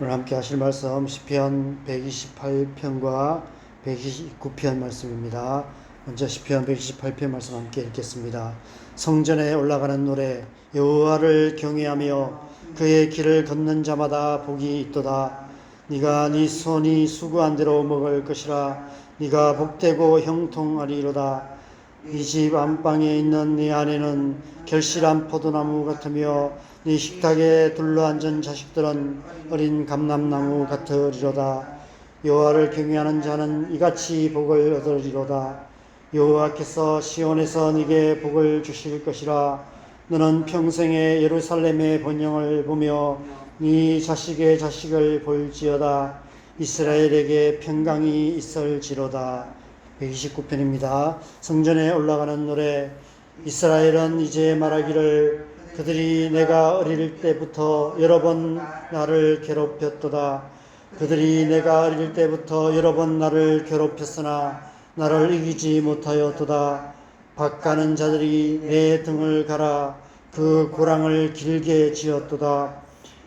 오늘 함께 하실 말씀 시편 128편과 129편 말씀입니다. 먼저 시편 128편 말씀 함께 읽겠습니다. 성전에 올라가는 노래. 여호와를 경외하며 그의 길을 걷는 자마다 복이 있도다. 네가 네 손이 수고한 대로 먹을 것이라. 네가 복되고 형통하리로다. 네 집 안방에 있는 네 아내는 결실한 포도나무 같으며 네 식탁에 둘러앉은 자식들은 어린 감람나무 같으리로다. 여호와를 경외하는 자는 이같이 복을 얻으리로다. 여호와께서 시온에서 네게 복을 주실 것이라. 너는 평생에 예루살렘의 번영을 보며 네 자식의 자식을 볼지어다. 이스라엘에게 평강이 있을지로다. 129편입니다. 성전에 올라가는 노래. 이스라엘은 이제 말하기를 그들이 내가 어릴 때부터 여러 번 나를 괴롭혔도다. 그들이 내가 어릴 때부터 여러 번 나를 괴롭혔으나 나를 이기지 못하였도다. 박가는 자들이 내 등을 갈아 그 고랑을 길게 지었도다.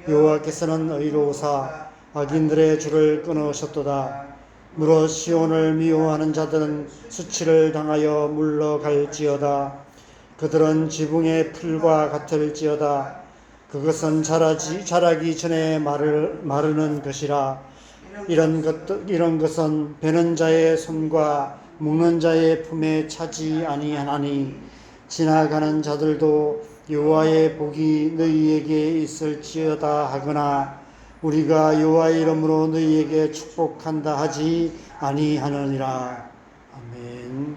여호와께서는 의로우사 악인들의 줄을 끊으셨도다. 무릇 시온을 미워하는 자들은 수치를 당하여 물러갈지어다. 그들은 지붕의 풀과 같을지어다. 그것은 자라기 전에 마르는 것이라. 이런 것은 베는 자의 손과 묶는 자의 품에 차지 아니하나니. 지나가는 자들도 여호와의 복이 너희에게 있을지어다 하거나 우리가 여호와의 이름으로 너희에게 축복한다 하지 아니하느니라. 아멘.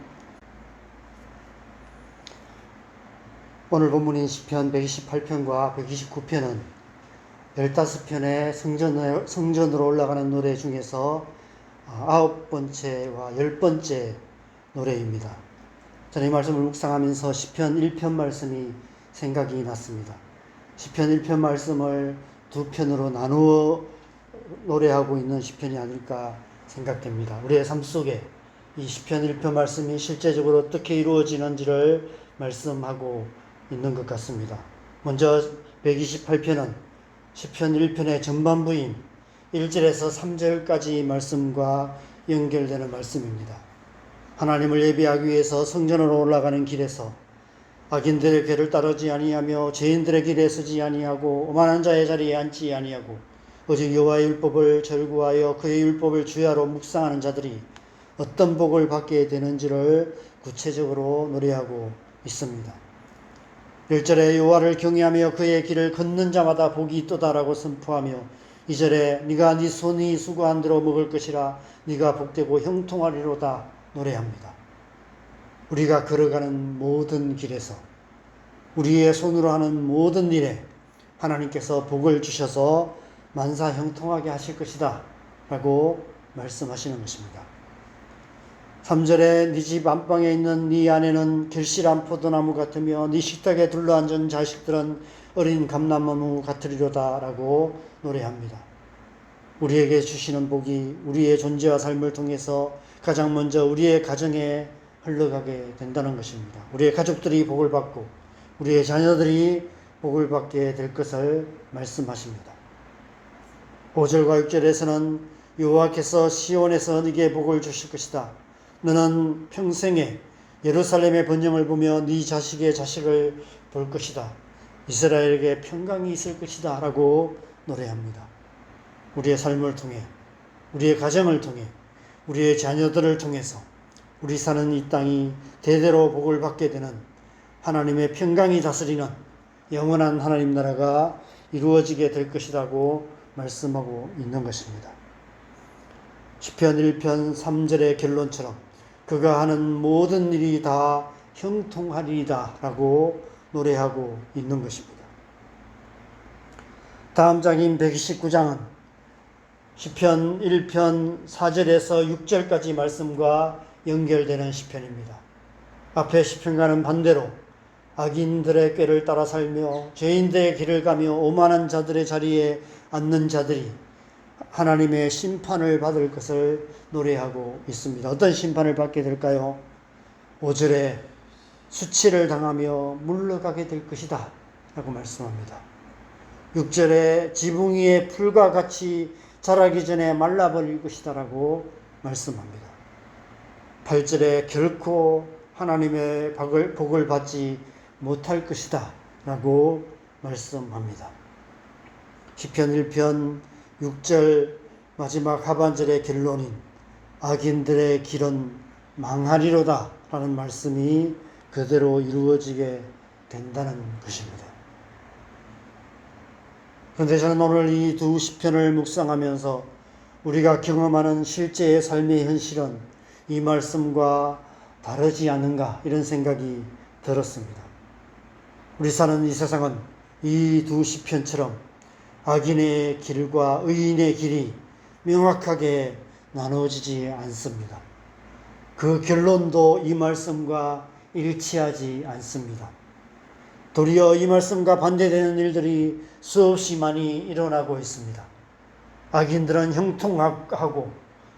오늘 본문인 시편 128편과 129편은 15편의 성전으로 올라가는 노래 중에서 9번째와 10번째 노래입니다. 저는 이 말씀을 묵상하면서 시편 1편 말씀이 생각이 났습니다. 시편 1편 말씀을 두 편으로 나누어 노래하고 있는 시편이 아닐까 생각됩니다. 우리의 삶 속에 이 시편 1편 말씀이 실제적으로 어떻게 이루어지는지를 말씀하고 있는 것 같습니다. 먼저 128편은 시편 1편의 전반부인 1절에서 3절까지 말씀과 연결되는 말씀입니다. 하나님을 예배하기 위해서 성전으로 올라가는 길에서 악인들의 궤를 따르지 아니하며 죄인들의 길에 서지 아니하고 오만한 자의 자리에 앉지 아니하고 오직 여호와의 율법을 절구하여 그의 율법을 주야로 묵상하는 자들이 어떤 복을 받게 되는지를 구체적으로 노래하고 있습니다. 1절에 여호와를 경외하며 그의 길을 걷는 자마다 복이 있도다라고 선포하며 2절에 네가 네 손이 수고한 대로 먹을 것이라. 네가 복되고 형통하리로다 노래합니다. 우리가 걸어가는 모든 길에서 우리의 손으로 하는 모든 일에 하나님께서 복을 주셔서 만사 형통하게 하실 것이다 라고 말씀하시는 것입니다. 3절에 네 집 안방에 있는 네 아내는 결실한 포도나무 같으며 네 식탁에 둘러앉은 자식들은 어린 감람나무 같으리로다 라고 노래합니다. 우리에게 주시는 복이 우리의 존재와 삶을 통해서 가장 먼저 우리의 가정에 흘러가게 된다는 것입니다. 우리의 가족들이 복을 받고 우리의 자녀들이 복을 받게 될 것을 말씀하십니다. 5절과 6절에서는 여호와께서 시온에서 네게 복을 주실 것이다. 너는 평생에 예루살렘의 번영을 보며 네 자식의 자식을 볼 것이다. 이스라엘에게 평강이 있을 것이다 라고 노래합니다. 우리의 삶을 통해 우리의 가정을 통해 우리의 자녀들을 통해서 우리 사는 이 땅이 대대로 복을 받게 되는 하나님의 평강이 다스리는 영원한 하나님 나라가 이루어지게 될 것이라고 말씀하고 있는 것입니다. 시편 1편 3절의 결론처럼 그가 하는 모든 일이 다 형통하리이다 라고 노래하고 있는 것입니다. 다음 장인 129장은 시편 1편 4절에서 6절까지 말씀과 연결되는 시편입니다. 앞의 시편과는 반대로 악인들의 꾀를 따라 살며 죄인들의 길을 가며 오만한 자들의 자리에 앉는 자들이 하나님의 심판을 받을 것을 노래하고 있습니다. 어떤 심판을 받게 될까요? 5절에 수치를 당하며 물러가게 될 것이다 라고 말씀합니다. 6절에 지붕 위에 풀과 같이 자라기 전에 말라버릴 것이다라고 말씀합니다. 8절에 결코 하나님의 복을 받지 못할 것이다 라고 말씀합니다. 시편 1편 6절 마지막 하반절의 결론인 악인들의 길은 망하리로다 라는 말씀이 그대로 이루어지게 된다는 것입니다. 그런데 저는 오늘 이 두 시편을 묵상하면서 우리가 경험하는 실제의 삶의 현실은 이 말씀과 다르지 않는가 이런 생각이 들었습니다. 우리 사는 이 세상은 이 두 시편처럼 악인의 길과 의인의 길이 명확하게 나누어지지 않습니다. 그 결론도 이 말씀과 일치하지 않습니다. 도리어 이 말씀과 반대되는 일들이 수없이 많이 일어나고 있습니다. 악인들은 형통하고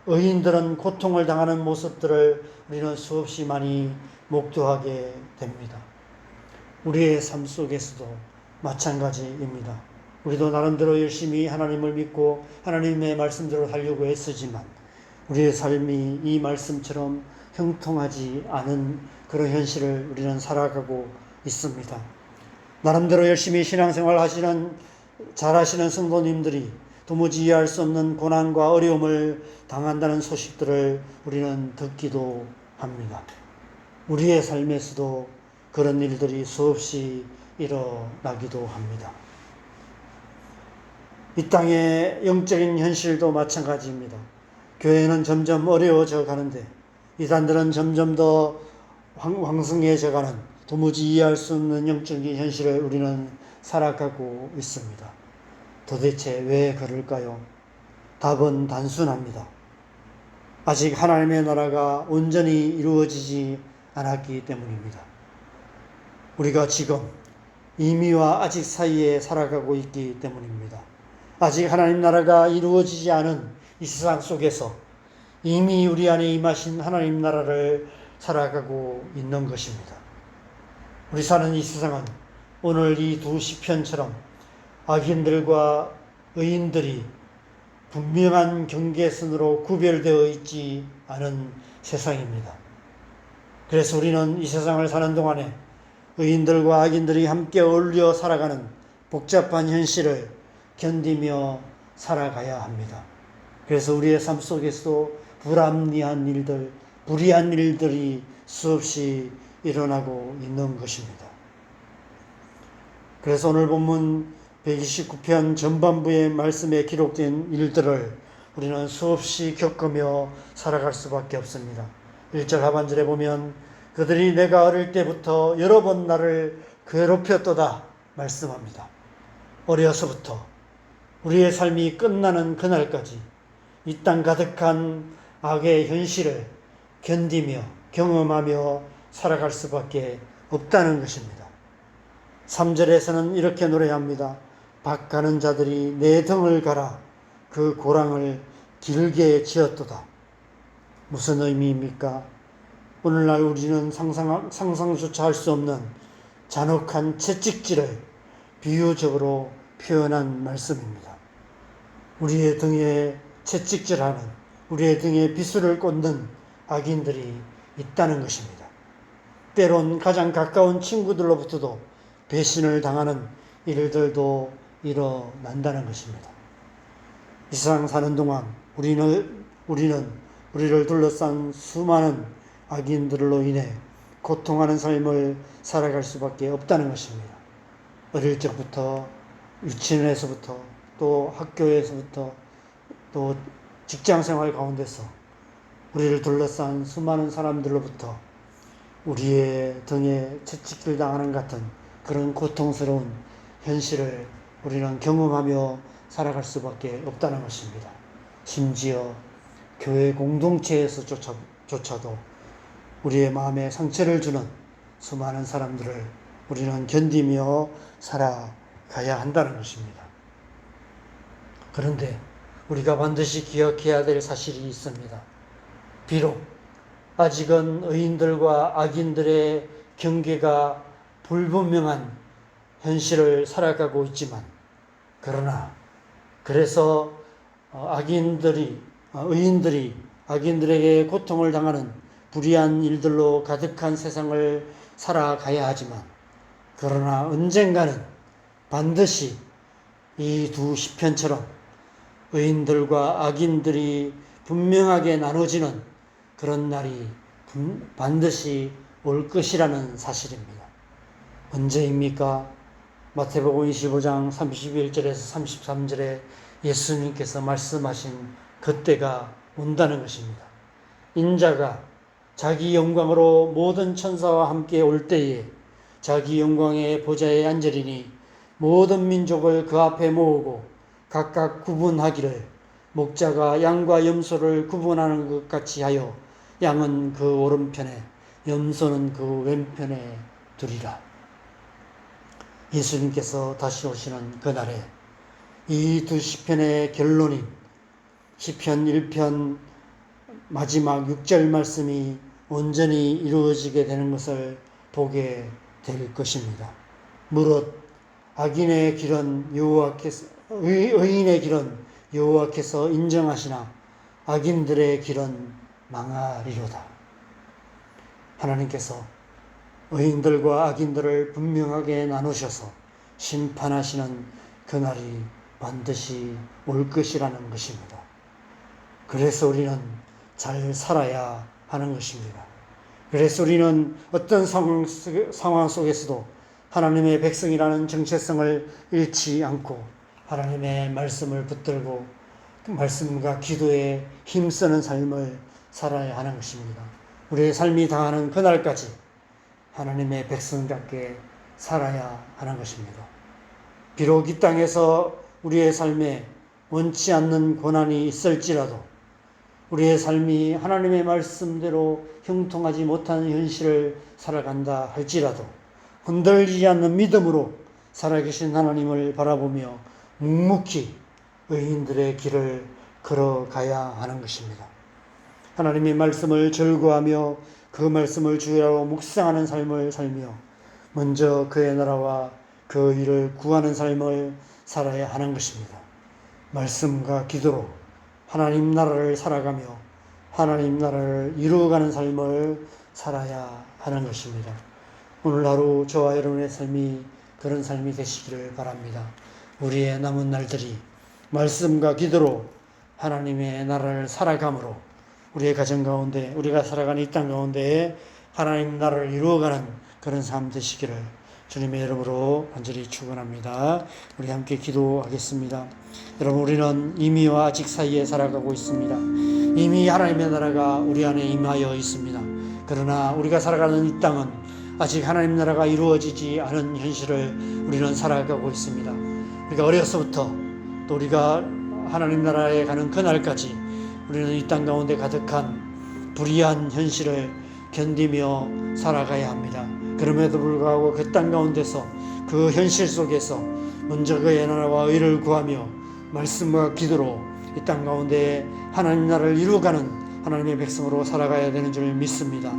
의인들은 고통을 당하는 모습들을 우리는 수없이 많이 목도하게 됩니다. 우리의 삶 속에서도 마찬가지입니다. 우리도 나름대로 열심히 하나님을 믿고 하나님의 말씀대로 살려고 애쓰지만 우리의 삶이 이 말씀처럼 형통하지 않은 그런 현실을 우리는 살아가고 있습니다. 나름대로 열심히 신앙생활 잘하시는 성도님들이 도무지 이해할 수 없는 고난과 어려움을 당한다는 소식들을 우리는 듣기도 합니다. 우리의 삶에서도 그런 일들이 수없이 일어나기도 합니다. 이 땅의 영적인 현실도 마찬가지입니다. 교회는 점점 어려워져 가는데 이단들은 점점 더 왕성해져 가는 도무지 이해할 수 없는 영적인 현실을 우리는 살아가고 있습니다. 도대체 왜 그럴까요? 답은 단순합니다. 아직 하나님의 나라가 온전히 이루어지지 않았기 때문입니다. 우리가 지금 이미와 아직 사이에 살아가고 있기 때문입니다. 아직 하나님 나라가 이루어지지 않은 이 세상 속에서 이미 우리 안에 임하신 하나님 나라를 살아가고 있는 것입니다. 우리 사는 이 세상은 오늘 이 두 시편처럼 악인들과 의인들이 분명한 경계선으로 구별되어 있지 않은 세상입니다. 그래서 우리는 이 세상을 사는 동안에 의인들과 악인들이 함께 어울려 살아가는 복잡한 현실을 견디며 살아가야 합니다. 그래서 우리의 삶 속에서도 불합리한 일들, 불의한 일들이 수없이 일어나고 있는 것입니다. 그래서 오늘 본문 129편 전반부의 말씀에 기록된 일들을 우리는 수없이 겪으며 살아갈 수밖에 없습니다. 1절 하반절에 보면 그들이 내가 어릴 때부터 여러 번 나를 괴롭혔도다 말씀합니다. 어려서부터 우리의 삶이 끝나는 그날까지 이 땅 가득한 악의 현실을 견디며 경험하며 살아갈 수밖에 없다는 것입니다. 3절에서는 이렇게 노래합니다. 박 가는 자들이 내 등을 갈아 그 고랑을 길게 지었도다. 무슨 의미입니까? 오늘날 우리는 상상조차 할 수 없는 잔혹한 채찍질을 비유적으로 표현한 말씀입니다. 우리의 등에 채찍질하는, 우리의 등에 비수를 꽂는 악인들이 있다는 것입니다. 때론 가장 가까운 친구들로부터도 배신을 당하는 일들도 일어난다는 것입니다. 이 세상 사는 동안 우리는 우리를 둘러싼 수많은 악인들로 인해 고통하는 삶을 살아갈 수밖에 없다는 것입니다. 어릴 적부터 유치원에서부터 또 학교에서부터 또 직장생활 가운데서 우리를 둘러싼 수많은 사람들로부터 우리의 등에 채찍질 당하는 같은 그런 고통스러운 현실을 우리는 경험하며 살아갈 수밖에 없다는 것입니다. 심지어 교회 공동체에서조차도 우리의 마음에 상처를 주는 수많은 사람들을 우리는 견디며 살아가야 한다는 것입니다. 그런데 우리가 반드시 기억해야 될 사실이 있습니다. 비록 아직은 의인들과 악인들의 경계가 불분명한 현실을 살아가고 있지만 그러나 그래서 의인들이 악인들에게 고통을 당하는 불의한 일들로 가득한 세상을 살아가야 하지만, 그러나 언젠가는 반드시 이 두 시편처럼 의인들과 악인들이 분명하게 나눠지는 그런 날이 반드시 올 것이라는 사실입니다. 언제입니까? 마태복음 25장 31절에서 33절에 예수님께서 말씀하신 그때가 온다는 것입니다. 인자가 자기 영광으로 모든 천사와 함께 올 때에 자기 영광의 보좌에 앉으리니 모든 민족을 그 앞에 모으고 각각 구분하기를, 목자가 양과 염소를 구분하는 것 같이 하여 양은 그 오른편에 염소는 그 왼편에 두리라. 예수님께서 다시 오시는 그날에 이 두 시편의 결론인 시편 1편 마지막 6절 말씀이 온전히 이루어지게 되는 것을 보게 될 것입니다. 무릇 악인의 길은 여호와께서, 의인의 길은 여호와께서 인정하시나 악인들의 길은 망하리로다. 하나님께서 의인들과 악인들을 분명하게 나누셔서 심판하시는 그날이 반드시 올 것이라는 것입니다. 그래서 우리는 잘 살아야 하는 것입니다. 그래서 우리는 어떤 상황 속에서도 하나님의 백성이라는 정체성을 잃지 않고 하나님의 말씀을 붙들고 그 말씀과 기도에 힘쓰는 삶을 살아야 하는 것입니다. 우리의 삶이 다하는 그날까지 하나님의 백성답게 살아야 하는 것입니다. 비록 이 땅에서 우리의 삶에 원치 않는 고난이 있을지라도, 우리의 삶이 하나님의 말씀대로 형통하지 못하는 현실을 살아간다 할지라도 흔들리지 않는 믿음으로 살아계신 하나님을 바라보며 묵묵히 의인들의 길을 걸어가야 하는 것입니다. 하나님의 말씀을 절거하며 그 말씀을 주야로 묵상하는 삶을 살며 먼저 그의 나라와 그 일을 구하는 삶을 살아야 하는 것입니다. 말씀과 기도로 하나님 나라를 살아가며 하나님 나라를 이루어가는 삶을 살아야 하는 것입니다. 오늘 하루 저와 여러분의 삶이 그런 삶이 되시기를 바랍니다. 우리의 남은 날들이 말씀과 기도로 하나님의 나라를 살아감으로 우리의 가정 가운데, 우리가 살아가는 이 땅 가운데 하나님 나라를 이루어가는 그런 삶 되시기를 주님의 이름으로 간절히 축원합니다. 우리 함께 기도하겠습니다. 여러분, 우리는 이미와 아직 사이에 살아가고 있습니다. 이미 하나님의 나라가 우리 안에 임하여 있습니다. 그러나 우리가 살아가는 이 땅은 아직 하나님 나라가 이루어지지 않은 현실을 우리는 살아가고 있습니다. 우리가 어려서부터 또 우리가 하나님 나라에 가는 그날까지 우리는 이 땅 가운데 가득한 불의한 현실을 견디며 살아가야 합니다. 그럼에도 불구하고 그 땅 가운데서, 그 현실 속에서 먼저 그의 나라와 의를 구하며 말씀과 기도로 이 땅 가운데 하나님 나라를 이루어가는 하나님의 백성으로 살아가야 되는 줄 믿습니다.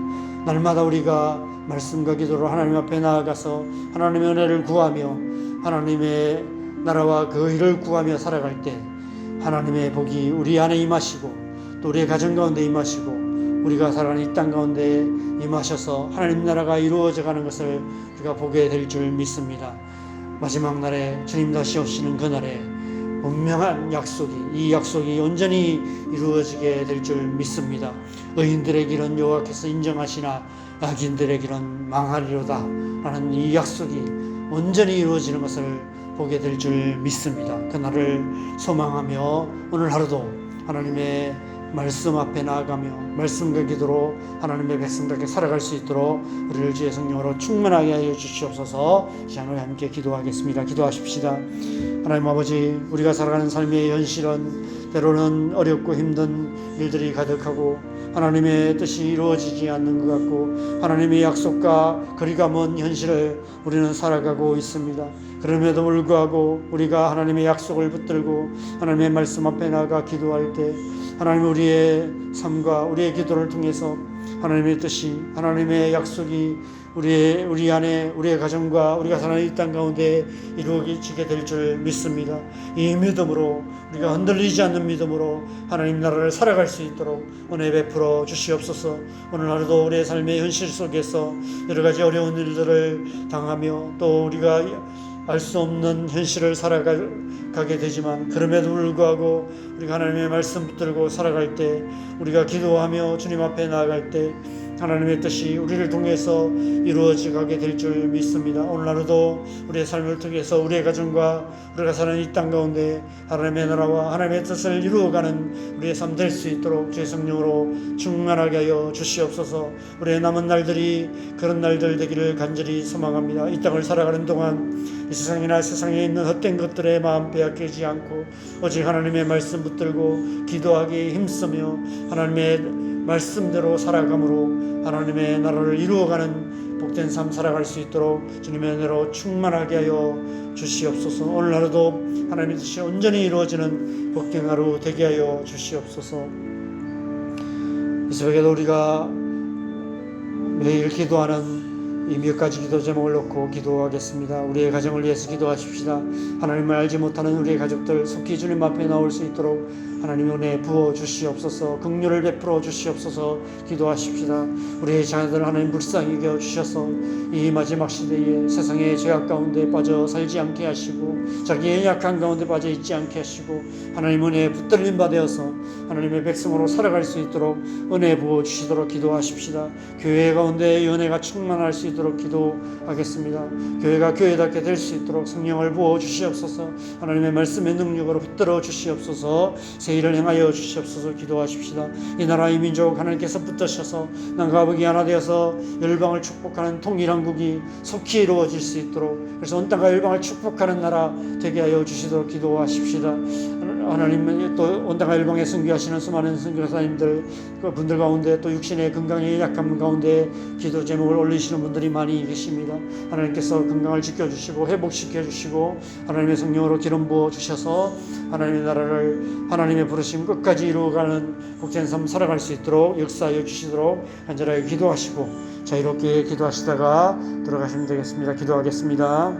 날마다 우리가 말씀과 기도로 하나님 앞에 나아가서 하나님의 은혜를 구하며 하나님의 나라와 그 의를 구하며 살아갈 때 하나님의 복이 우리 안에 임하시고 또 우리의 가정 가운데 임하시고 우리가 살아가는 이 땅 가운데 임하셔서 하나님 나라가 이루어져 가는 것을 우리가 보게 될 줄 믿습니다. 마지막 날에 주님 다시 오시는 그날에 분명한 약속이, 이 약속이 온전히 이루어지게 될 줄 믿습니다. 의인들의 길은 여호와께서 인정하시나 악인들의 길은 망하리로다 라는 이 약속이 온전히 이루어지는 것을 보게 될 줄 믿습니다. 그날을 소망하며 오늘 하루도 하나님의 말씀 앞에 나아가며 말씀과 기도로 하나님의 백성답게 살아갈 수 있도록 우리를 주의 성령으로 충만하게 하여 주시옵소서. 이 시간을 함께 기도하겠습니다. 기도하십시다. 하나님 아버지, 우리가 살아가는 삶의 현실은 때로는 어렵고 힘든 일들이 가득하고 하나님의 뜻이 이루어지지 않는 것 같고 하나님의 약속과 거리가 먼 현실을 우리는 살아가고 있습니다. 그럼에도 불구하고 우리가 하나님의 약속을 붙들고 하나님의 말씀 앞에 나가 기도할 때 하나님 우리의 삶과 우리의 기도를 통해서 하나님의 뜻이, 하나님의 약속이 우리 안에, 우리의 가정과 우리가 사는 이 땅 가운데 이루어지게 될 줄 믿습니다. 이 믿음으로, 우리가 흔들리지 않는 믿음으로 하나님 나라를 살아갈 수 있도록 은혜 베풀어 주시옵소서. 오늘 하루도 우리의 삶의 현실 속에서 여러 가지 어려운 일들을 당하며 또 우리가 알 수 없는 현실을 살아가게 되지만, 그럼에도 불구하고 우리가 하나님의 말씀 붙들고 살아갈 때, 우리가 기도하며 주님 앞에 나아갈 때 하나님의 뜻이 우리를 통해서 이루어져 가게 될 줄 믿습니다. 오늘 하루도 우리의 삶을 통해서 우리의 가정과 우리가 사는 이 땅 가운데 하나님의 나라와 하나님의 뜻을 이루어가는 우리의 삶 될 수 있도록 주의 성령으로 충만하게 하여 주시옵소서. 우리의 남은 날들이 그런 날들 되기를 간절히 소망합니다. 이 땅을 살아가는 동안 이 세상이나 세상에 있는 헛된 것들에 마음 빼앗기지 않고 오직 하나님의 말씀 붙들고 기도하기에 힘쓰며 하나님의 말씀대로 살아감으로 하나님의 나라를 이루어가는 복된 삶 살아갈 수 있도록 주님의 은혜로 충만하게 하여 주시옵소서. 오늘 하루도 하나님의 뜻이 온전히 이루어지는 복된 하루 되게 하여 주시옵소서. 이 새벽에도 우리가 매일 기도하는 이 몇 가지 기도 제목을 놓고 기도하겠습니다. 우리의 가정을 위해서 기도하십시다. 하나님을 알지 못하는 우리의 가족들 속히 주님 앞에 나올 수 있도록 하나님의 은혜 부어 주시옵소서. 긍휼을 베풀어 주시옵소서. 기도하십시다. 우리의 자녀들 하나님 불쌍히 여겨 주셔서 이 마지막 시대에 세상의 죄악 가운데 빠져 살지 않게 하시고 자기의 약한 가운데 빠져 있지 않게 하시고 하나님 은혜에 붙들림 받아서 하나님의 백성으로 살아갈 수 있도록 은혜 부어 주시도록 기도하십시다. 교회 가운데 은혜가 충만할 수 있도록 기도하겠습니다. 교회가 교회답게 될 수 있도록 성령을 부어 주시옵소서. 하나님의 말씀의 능력으로 붙들어 주시옵소서. 새 일을 행하여 주시옵소서. 기도하십시다. 이 나라 이 민족 하나님께서 붙드셔서 남과 북이 하나 되어서 열방을 축복하는 통일한국이 속히 이루어질 수 있도록, 그래서 온 땅과 열방을 축복하는 나라 되게 하여 주시도록 기도하십시다. 하나님 또 온 땅과 열방에 선교하시는 수많은 선교사님들 그 분들 가운데 또 육신의 건강에 약한 가운데 기도 제목을 올리시는 분들이 많이 계십니다. 하나님께서 건강을 지켜주시고 회복시켜주시고 하나님의 성령으로 기름 부어 주셔서 하나님의 나라를 하나님의 부르심 끝까지 이루어가는 복된 삶 살아갈 수 있도록 역사하여 주시도록 간절하게 기도하시고 자유롭게 기도하시다가 들어가시면 되겠습니다. 기도하겠습니다.